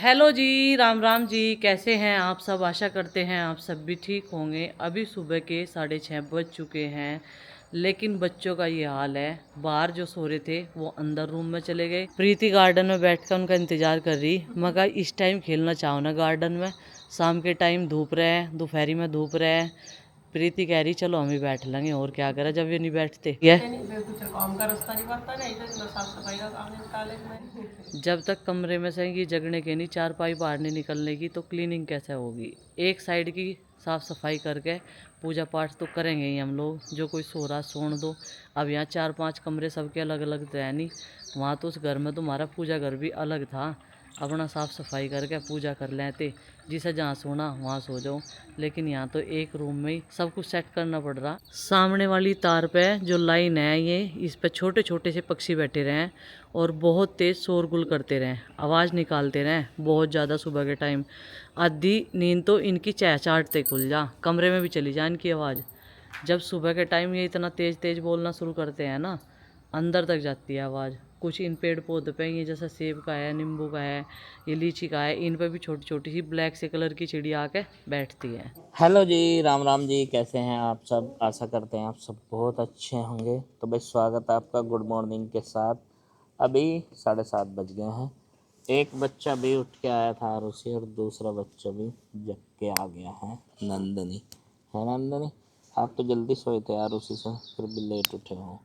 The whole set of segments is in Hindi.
हेलो जी, राम राम जी। कैसे हैं आप सब? आशा करते हैं आप सब भी ठीक होंगे। अभी सुबह के 6:30 बज चुके हैं, लेकिन बच्चों का ये हाल है। बाहर जो सो रहे थे वो अंदर रूम में चले गए। प्रीति गार्डन में बैठकर उनका इंतजार कर रही। मगर इस टाइम खेलना चाहो ना गार्डन में, शाम के टाइम धूप रहे हैं, दोपहरी में धूप रहे हैं। प्रीति कह रही चलो हम ही बैठ लेंगे, और क्या करें जब ये नहीं बैठते। काम का रास्ता नहीं बनता नहीं, साफ सफाई का काम में। जब तक कमरे में से ये जगने के नहीं, चारपाई बाहर नहीं निकलने की, तो क्लीनिंग कैसे होगी? एक साइड की साफ सफाई करके पूजा पाठ तो करेंगे ही हम लोग। जो कोई सो रहा सोने दो। अब यहाँ 4-5 कमरे सबके अलग अलग थे नहीं। वहाँ तो उस घर में तुम्हारा पूजा घर भी अलग था। अपना साफ़ सफाई करके पूजा कर लेते, जिसे जहाँ सोना वहाँ सो जाओ। लेकिन यहाँ तो एक रूम में ही सब कुछ सेट करना पड़ रहा। सामने वाली तार पे जो लाइन है ये, इस पे छोटे छोटे से पक्षी बैठे रहे हैं और बहुत तेज़ शोरगुल करते रहे, आवाज़ निकालते रहे बहुत ज़्यादा। सुबह के टाइम आधी नींद तो इनकी चहचहाटते खुल जा, कमरे में भी चली जा इनकी आवाज़। जब सुबह के टाइम ये इतना तेज़ तेज़ बोलना शुरू करते हैं ना, अंदर तक जाती है आवाज़। कुछ इन पेड़ पौधे पे ये जैसा सेब का है, नींबू का है, ये लीची का है, इन पे भी छोटी छोटी सी ब्लैक से कलर की चिड़िया आके बैठती है। हेलो जी, राम राम जी। कैसे हैं आप सब? आशा करते हैं आप सब बहुत अच्छे होंगे। तो भाई स्वागत है आपका गुड मॉर्निंग के साथ। अभी 7:30 बज गए हैं। एक बच्चा भी उठ के आया था आरुषि, और दूसरा बच्चा भी जग के आ गया है, नंदनी। है नंदनी, आप तो जल्दी सोए थे आरुषि से, फिर भी लेट उठे हो।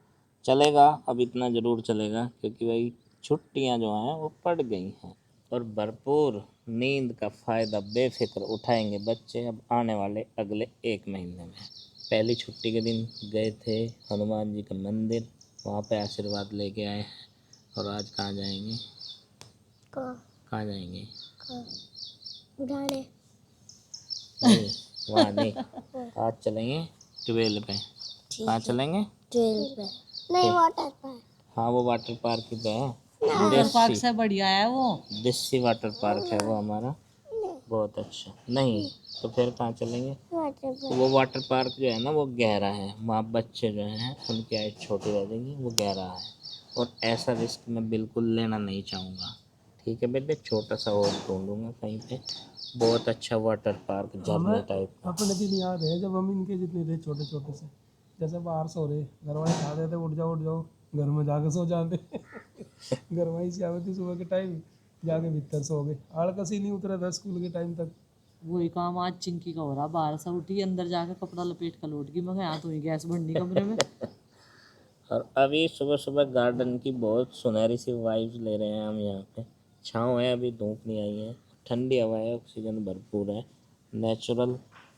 चलेगा, अब इतना ज़रूर चलेगा, क्योंकि भाई छुट्टियाँ जो हैं वो पड़ गई हैं और भरपूर नींद का फ़ायदा बेफिक्र उठाएंगे बच्चे अब आने वाले अगले 1 महीने में। पहली छुट्टी के दिन गए थे हनुमान जी का मंदिर, वहाँ पे आशीर्वाद लेके आए हैं। और आज कहाँ जाएंगे? कहाँ जाएंगे? उठाने नहीं, वहाँ नहीं। आज चलेंगे 12 पे। कहाँ चलेंगे? 12 पे नहीं, वाटर पार्क। हाँ, वो वाटर पार्क ही तो है। वाटर पार्क से बढ़िया है वो। देसी वाटर पार्क है वो हमारा, बहुत अच्छा। नहीं तो फिर कहाँ चलेंगे? वाटर तो वो वाटर पार्क जो है ना वो गहरा है, वहाँ बच्चे जो हैं उनकी हाइट छोटी रह जाएगी, वो गहरा है। और ऐसा रिस्क मैं बिल्कुल लेना नहीं चाहूँगा। ठीक है बेटे, छोटा सा और ढूंढूंगा कहीं पे बहुत अच्छा वाटर पार्क, झरने टाइप का। अपने दिन याद है जब हम इनके जितने थे छोटे छोटे से, जैसे बाहर सो रहे, घर वाले खा देते उठ जाओ, घर में जाके सो जाते घर वाली से आवे थी सुबह के टाइम, जाके भीतर सो गए। आलकस ही नहीं उतरा था स्कूल के टाइम तक। वही काम आज चिंकी का हो रहा, बाहर से उठी अंदर जाकर कपड़ा लपेट कर लौट गई। मगर यहाँ तो ही गैस बढ़नी कमरे में। और अभी सुबह सुबह गार्डन की बहुत सुनहरी सी वाइब्स ले रहे हैं हम। यहाँ पे छाँव है, अभी धूप नहीं आई है, ठंडी हवा है, ऑक्सीजन भरपूर है, नेचुरल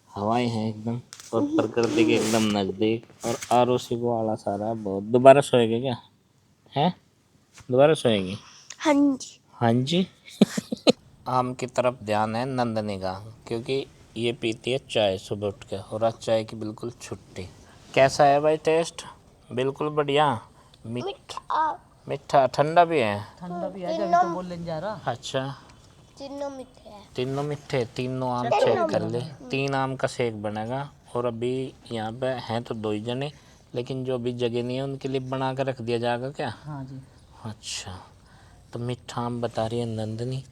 हवाएं हैं एकदम, और प्रकृति के एकदम नज़दीक। और आरोसी को आला सारा बहुत। दोबारा सोएगे क्या? हैं? दोबारा सोएगी? हाँ जी। हाँ जी आम की तरफ ध्यान है नंदनी का, क्योंकि ये पीती है चाय सुबह उठ के, और आज चाय की बिल्कुल छुट्टी। कैसा है भाई टेस्ट? बिल्कुल बढ़िया। मीठा ठंडा भी है। ठंडा भी है, जब तो बोलने जा रहा। अच्छा, तीनों मीठे हैं। तीनों मीठे। तीनों आम चेक कर ले, 3 आम का शेक बनेगा। और अभी यहाँ पे हैं तो 2 ही जने, लेकिन जो अभी जगह नहीं है उनके लिए बना कर रख दिया जाएगा क्या? हाँ जी। अच्छा, तो मीठा आम बता रही है नंदनी,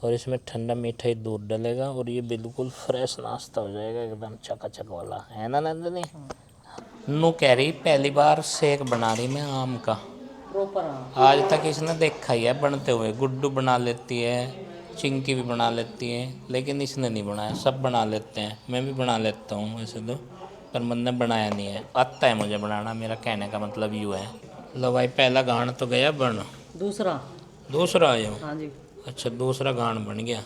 और इसमें ठंडा मीठा ही दूध डलेगा, और ये बिल्कुल फ्रेश नाश्ता हो जाएगा, एकदम चकाचक वाला। है ना नंदनी? नू कह रही पहली बार शेक बना रही मैं आम का। प्रॉपर आज तक इसने देखा ही है बनते हुए। गुड्डू बना लेती है, चिंकी भी बना लेती है, लेकिन इसने नहीं बनाया। सब बना लेते हैं, मैं भी बना लेता हूँ वैसे तो, पर मैंने बनाया नहीं है। आता है मुझे बनाना, मेरा कहने का मतलब यूँ है। लो भाई, पहला गान तो गया बन, दूसरा आया। हाँ जी। अच्छा, दूसरा गान बन गया,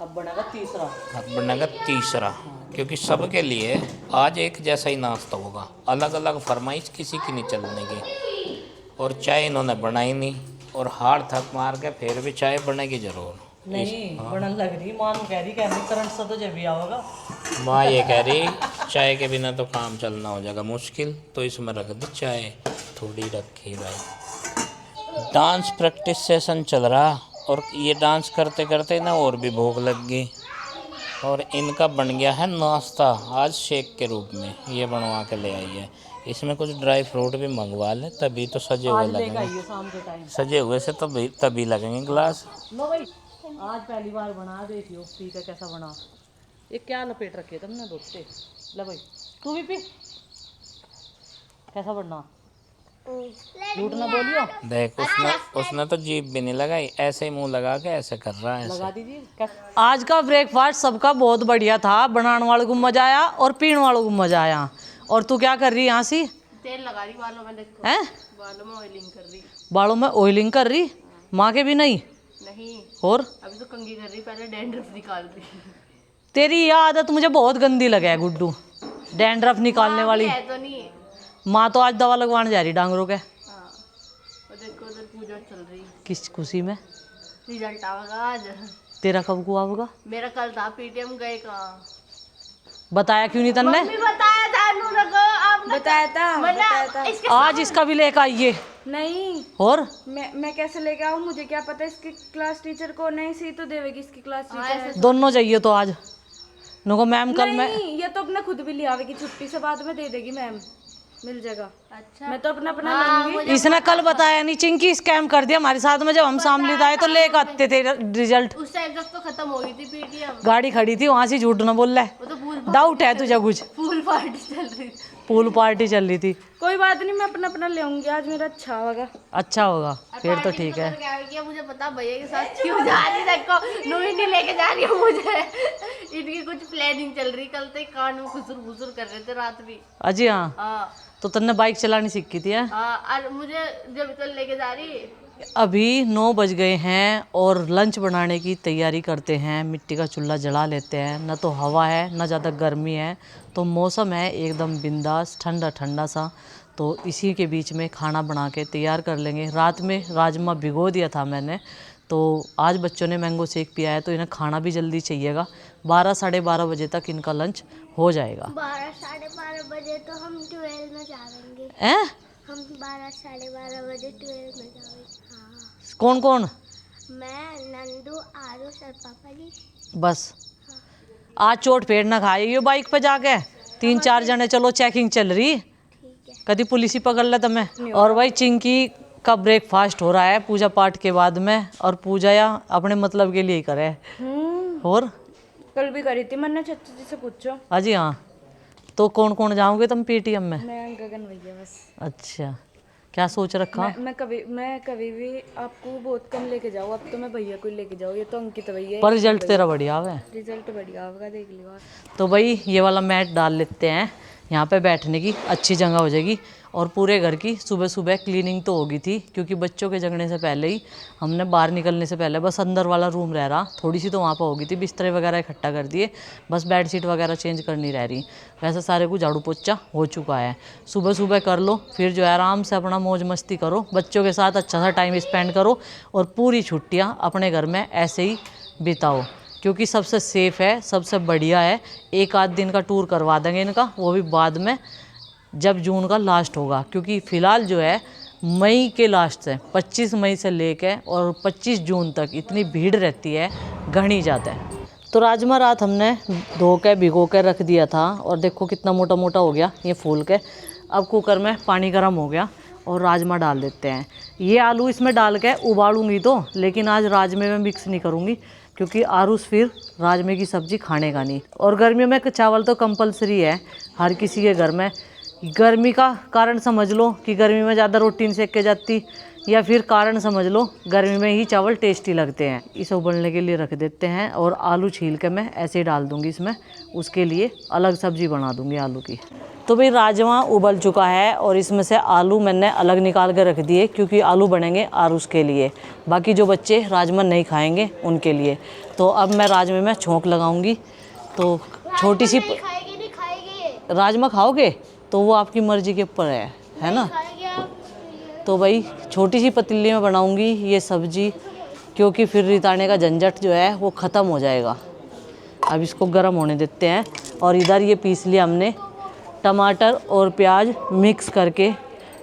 अब बनेगा तीसरा। अब बनेगा तीसरा। क्योंकि सबके लिए आज एक जैसा ही नाश्ता होगा, अलग अलग फरमाइश किसी की नहीं चलने की। और चाय इन्होंने बनाई नहीं, और हार थक मार के फिर भी चाय बनेगी जरूर। नहीं बनन लग रही, मां कह रही करंट सा तो जब भी आओगा। माँ ये कह रही चाय के बिना तो काम चलना हो जाएगा मुश्किल, तो इसमें रख दी चाय थोड़ी रखी भाई। डांस प्रैक्टिस सेशन चल रहा, और ये डांस करते करते ना और भी भूख लग गई, और इनका बन गया है नाश्ता आज शेक के रूप में। ये बनवा के ले आई है, इसमें कुछ ड्राई फ्रूट भी मंगवा ले, तभी तो सजे हुए लगेंगे। शाम के टाइम सजे हुए से तभी लगेंगे गिलास। लो भाई। आज पहली बार बना देती हो, पी का कैसा बना। ये क्या लपेट रखे तुमने दोस्ते। ले भाई तू भी पी, कैसा बनना, झूठ ना बोलियो। देख उसने तो जीभ भी नहीं लगाई, ऐसे ही मुंह लगा के ऐसे कर रहा है लगा ऐसे। दीजिए। आज का ब्रेकफास्ट सबका बहुत बढ़िया था, बनाने वालों को मजा आया और पीने वालों को मजा आया। और तू क्या कर रही यहाँ सी? तेल लगा रही बालों में, देखो हैं? बालों में ऑयलिंग कर रही। बालों में ऑयलिंग कर रही? माँ के भी नहीं? नहीं, और अभी तो कंघी कर रही, पहले डैंड्रफ निकाल रही। तेरी यह आदत मुझे बहुत गंदी लगे है गुड्डू, डैंड्रफ निकालने वाली। है तो नहीं। माँ तो आज दवा लगवाने जा रही डांगरों के। हाँ, और देखो उधर पूजा चल रही। किस खुशी में? रिजल्ट आवेगा आज। तेरा कब को आवेगा? मेरा कल था, पीटीएम गए कहाँ। बताया क्यों नहीं तन्ने? बताया था नूरा को, आपने बताया था। इसके आज इसका भी लेकर आइए। नहीं, और मैं कैसे लेके आऊँ? मुझे क्या पता इसकी क्लास टीचर को नहीं सी तो देवेगी इसकी क्लास टीचर। दोनों चाहिए तो आज नको मैम कल मैं नहीं, ये तो अपना खुद भी ले आवेगी, छुट्टी से बाद में दे देगी मैम, मिल जाएगा। अच्छा, मैं तो अपना लूंगी। इसने कल बताया नहीं, चिंकी स्कैम कर दिया हमारे साथ में। जब हम शामली आए तो लेकर आते थे रिजल्ट। उस टाइम तक तो खत्म हो गई थी पीटीएम। गाड़ी खड़ी थी वहां से, झूठ ना बोल रहा है। वो तो फूल डाउट है तुझे कुछ? फूल पार्टी चल रही थी। पूल पार्टी चल रही थी। कोई बात नहीं, मैं अपना ले आऊंगी, आज मेरा अच्छा होगा। अच्छा होगा फिर तो ठीक है। क्या किया मुझे पता, भैया के साथ क्यों जा रही देखो, नूही नहीं लेके जा रही हूँ मुझे। इनकी कुछ प्लानिंग चल रही, कल तक कान में खुसुर फुसुर कर रहे थे रात भी। अजी हाँ, हाँ तो तन्ने बाइक चलानी सीखी थी है? हाँ, और मुझे जब कल लेके जा रही। अभी 9 बज गए हैं और लंच बनाने की तैयारी करते हैं। मिट्टी का चूल्हा जला लेते हैं, न तो हवा है न ज़्यादा गर्मी है, तो मौसम है एकदम बिंदास ठंडा ठंडा सा। तो इसी के बीच में खाना बना के तैयार कर लेंगे। रात में राजमा भिगो दिया था मैंने, तो आज बच्चों ने मैंगो शेक पिया है तो इन्हें खाना भी जल्दी चाहिएगा। 12 साढ़े 12 बजे तक इनका लंच हो जाएगा। 12 साढ़े 12 बजे तो हम 12 में जाएंगे। हैं? हम 12 साढ़े 12 बजे 12 में जाएंगे। हाँ, कौन कौन? मैं, नंदू, आरुष और पापा जी। बस आज चोट पेट ना खाइए बाइक पे जाके। 3-4 जने चलो, चेकिंग चल रही, ठीक है। कभी पुलिस ही पकड़ ले तुम्हें। और भाई चिंकी का ब्रेकफास्ट हो रहा है पूजा पाठ के बाद में, और पूजा या अपने मतलब के लिए ही करे। और कल भी करी थी मैंने, चाचा जी से पूछो। अजी हाँ, तो कौन कौन जाओगे तुम पीटीएम में? मैं गगन भैया बस। अच्छा, क्या सोच रखा? मैं कभी भी आपको बहुत कम लेके जाऊँ, अब तो मैं भैया को ही लेके जाऊँ। ये तो अंकित भैया। पर रिजल्ट तेरा बढ़िया है। रिजल्ट बढ़िया होगा, देख लियो। तो भाई ये वाला मैट डाल लेते हैं, यहाँ पे बैठने की अच्छी जगह हो जाएगी। और पूरे घर की सुबह सुबह क्लीनिंग तो होगी थी, क्योंकि बच्चों के जगने से पहले ही हमने बाहर निकलने से पहले बस अंदर वाला रूम रह रहा, थोड़ी सी तो वहाँ पर होगी थी, बिस्तरे वगैरह इकट्ठा कर दिए, बस बेडशीट वगैरह चेंज करनी रह रही। वैसे सारे को झाड़ू पोछा हो चुका है। सुबह सुबह कर लो, फिर जो है आराम से अपना मौज मस्ती करो, बच्चों के साथ अच्छा सा टाइम स्पेंड करो, और पूरी छुट्टियाँ अपने घर में ऐसे ही बिताओ, क्योंकि सबसे सेफ़ है, सबसे बढ़िया है। 1 आध दिन का टूर करवा देंगे इनका, वो भी बाद में जब जून का लास्ट होगा, क्योंकि फ़िलहाल जो है मई के लास्ट से 25 मई से लेके और 25 जून तक इतनी भीड़ रहती है, घनी जाता है। तो राजमा रात हमने धो के भिगो के रख दिया था, और देखो कितना मोटा मोटा हो गया ये फूल के। अब कुकर में पानी गर्म हो गया और राजमा डाल देते हैं। ये आलू इसमें डाल के उबालूंगी तो, लेकिन आज राजमे में मिक्स नहीं करूँगी, क्योंकि आरुष फिर राजमे की सब्ज़ी खाने का नहीं। और गर्मियों में चावल तो कंपलसरी है हर किसी के घर में। गर्मी का कारण समझ लो कि गर्मी में ज़्यादा रोटी नहीं सेक के जाती, या फिर कारण समझ लो गर्मी में ही चावल टेस्टी लगते हैं। इसे उबलने के लिए रख देते हैं, और आलू छील के मैं ऐसे ही डाल दूँगी इसमें, उसके लिए अलग सब्ज़ी बना दूँगी आलू की। तो भाई राजमा उबल चुका है, और इसमें से आलू मैंने अलग निकाल कर रख दिए, क्योंकि आलू बनेंगे आरुष के लिए, बाकी जो बच्चे राजमा नहीं खाएंगे उनके लिए। तो अब मैं राजमे में छोंक लगाऊंगी। तो छोटी सी खाएगी नहीं खाएगी, राजमा खाओगे तो वो आपकी मर्ज़ी के ऊपर है ना। खाएगी आप। तो भाई छोटी सी पतीली में बनाऊंगी ये सब्ज़ी, क्योंकि फिर रिताने का झंझट जो है वो ख़त्म हो जाएगा। अब इसको गर्म होने देते हैं। और इधर ये पीस लिया हमने टमाटर और प्याज मिक्स करके,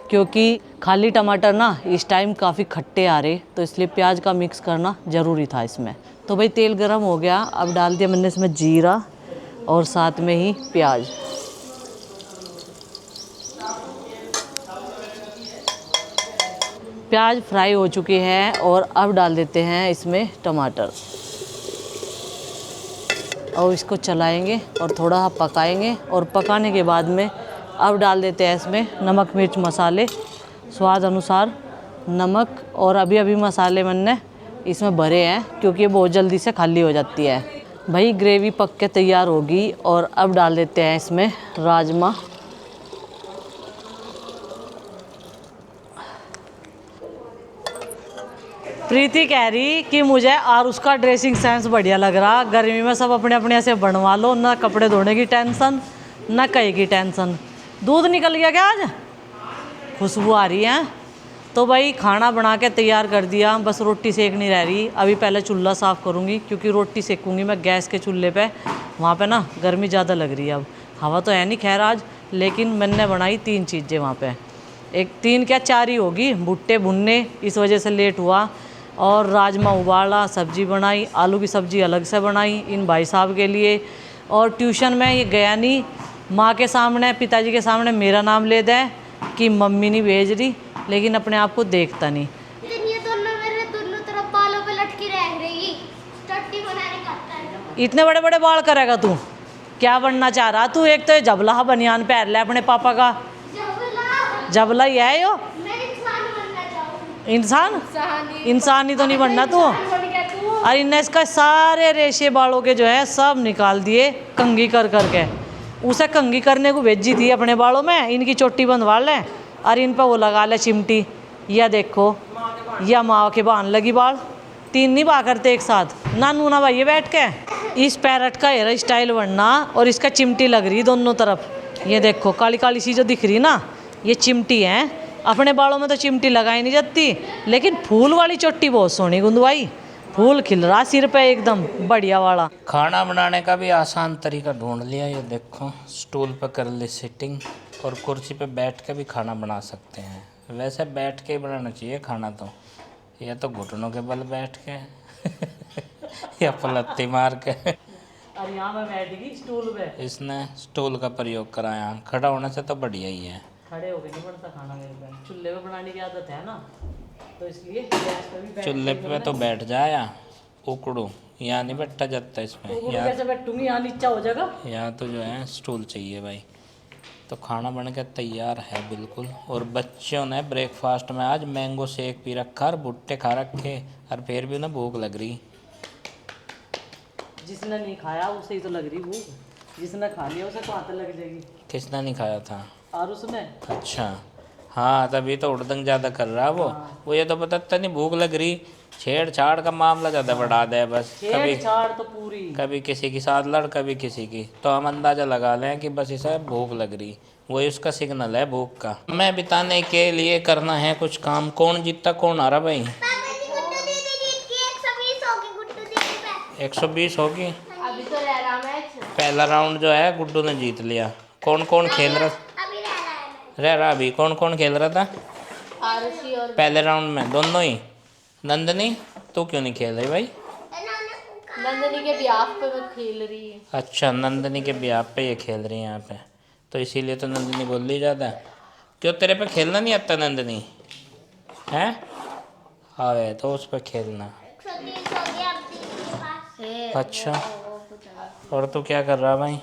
क्योंकि खाली टमाटर ना इस टाइम काफ़ी खट्टे आ रहे, तो इसलिए प्याज का मिक्स करना ज़रूरी था इसमें। तो भाई तेल गर्म हो गया, अब डाल दिया मैंने इसमें जीरा और साथ में ही प्याज। प्याज फ्राई हो चुके हैं, और अब डाल देते हैं इसमें टमाटर। और इसको चलाएंगे और थोड़ा पकाएंगे। और पकाने के बाद में अब डाल देते हैं इसमें नमक मिर्च मसाले स्वाद अनुसार नमक। और अभी अभी मसाले मैंने इसमें भरे हैं क्योंकि ये बहुत जल्दी से खाली हो जाती है। भाई ग्रेवी पक के तैयार होगी और अब डाल देते हैं इसमें राजमा। प्रीति कह रही कि मुझे और उसका ड्रेसिंग सेंस बढ़िया लग रहा। गर्मी में सब अपने अपने ऐसे बनवा लो, ना कपड़े धोने की टेंशन ना कहीं की टेंशन। दूध निकल गया क्या आज? खुशबू आ रही है। तो भाई खाना बना के तैयार कर दिया, बस रोटी सेकनी रह रही। अभी पहले चूल्हा साफ़ करूँगी क्योंकि रोटी सेकूँगी मैं गैस के चूल्हे पे। वहाँ पे ना गर्मी ज़्यादा लग रही है। अब हवा तो है नहीं खैर आज, लेकिन मैंने बनाई 3 चीज़ें वहाँ पे। एक 3 क्या 4 ही होगी। भुट्टे भुनने इस वजह से लेट हुआ, और राजमा उबाला, सब्जी बनाई, आलू की सब्जी अलग से बनाई इन भाई साहब के लिए। और ट्यूशन में ये गया नहीं, माँ के सामने पिताजी के सामने मेरा नाम ले दे कि मम्मी नहीं भेज रही, लेकिन अपने आप को देखता नहीं। ये दोनों मेरे दोनों तरफ बालों पे लटकी रह रही, टट्टी बनाने का है। इतने बड़े बड़े बाल करेगा तू? क्या बनना चाह रहा तू? एक तो ये जबला बनियान पहन ले अपने पापा का। जबला ही है यो। मैं इंसान बनना चाहूँ। इंसान ही तो नहीं बनना तू। और इनने इसका सारे रेशे बालों के जो है सब निकाल दिए कंघी कर करके। उसे कंघी करने को भेजी थी अपने बालों में, इनकी चोटी बंधवा ले और इन पर वो लगा ले चिमटी। या देखो या माँ के बांध लगी बाल। 3 नहीं बा करते एक साथ। नानू ना भाई बैठ के इस पैरट का हेयर स्टाइल बनना, और इसका चिमटी लग रही दोनों तरफ। ये देखो काली काली सी जो दिख रही ना, ये चिमटी है। अपने बालों में तो चिमटी लगाई नहीं जाती, लेकिन फूल वाली चोटी बहुत सोहनी गुंदवाई। फूल खिल रहा सिर पे एकदम बढ़िया वाला। खाना बनाने का भी आसान तरीका ढूंढ लिया। ये देखो स्टूल पर कर ली सिटिंग, और कुर्सी पे बैठ के भी खाना बना सकते हैं। वैसे बैठ के ही बनाना चाहिए खाना तो, या तो घुटनों के बल बैठ के या पलत्ती मार के। और यहाँ मैं बैठ गई स्टूल पे। इसने स्टूल का प्रयोग कराया, खड़ा होने से तो बढ़िया ही है। खड़े होके नहीं बनता खाना मेरे पे, चूल्हे पे बनाने की आदत है ना, तो इसलिए गैस पे भी बैठ चूल्हे पे तो बैठ जाया उकड़ू, यहाँ नहीं बैठा जाता इसमें। तो कैसे बैठूंगी? यहाँ नीचा हो जाएगा। यहाँ तो जो है स्टूल चाहिए भाई। तो खाना बन के तैयार है बिल्कुल। और बच्चों ने ब्रेकफास्ट में आज मैंगो शेक पी रखा और भुट्टे खा रखे, और फिर भी उन्हें भूख लग रही। जिसने नहीं खाया उसे ही तो लग रही भूख, जिसने खा लिया उसे कहाँ तक लग जाएगी। किसने नहीं खाया था? और उसने अच्छा हाँ, तभी तो उड़दंग ज़्यादा कर रहा वो ये तो बताता नहीं भूख लग रही। छेड़छाड़ का मामला ज़्यादा बढ़ा दे बस। कभी छेड़छाड़ तो पूरी। कभी किसी के साथ लड़, कभी किसी की, तो हम अंदाज़ा लगा लें कि बस इसे भूख लग रही। वही उसका सिग्नल है भूख का। मैं बिताने के लिए करना है कुछ काम। कौन जीतता कौन हारा भाई? 120 होगी। अभी तो रह रहा मैच। पहला राउंड जो है गुड्डू ने जीत लिया। कौन कौन खेल रहा? रह रहा अभी कौन कौन खेल रहा था आरुषि और पहले राउंड में? दोनों ही। नंदनी तू क्यों नहीं खेल रही भाई? नंदनी के ब्याह पे वो खेल रही है। अच्छा, नंदनी के ब्याह पे ये खेल रही है यहाँ पे, तो इसीलिए तो नंदनी बोल रही ज़्यादा। क्यों तेरे पे खेलना नहीं आता नंदनी? हैं? आवे तो उस पर खेलना। अच्छा, और तू क्या कर रहा भाई?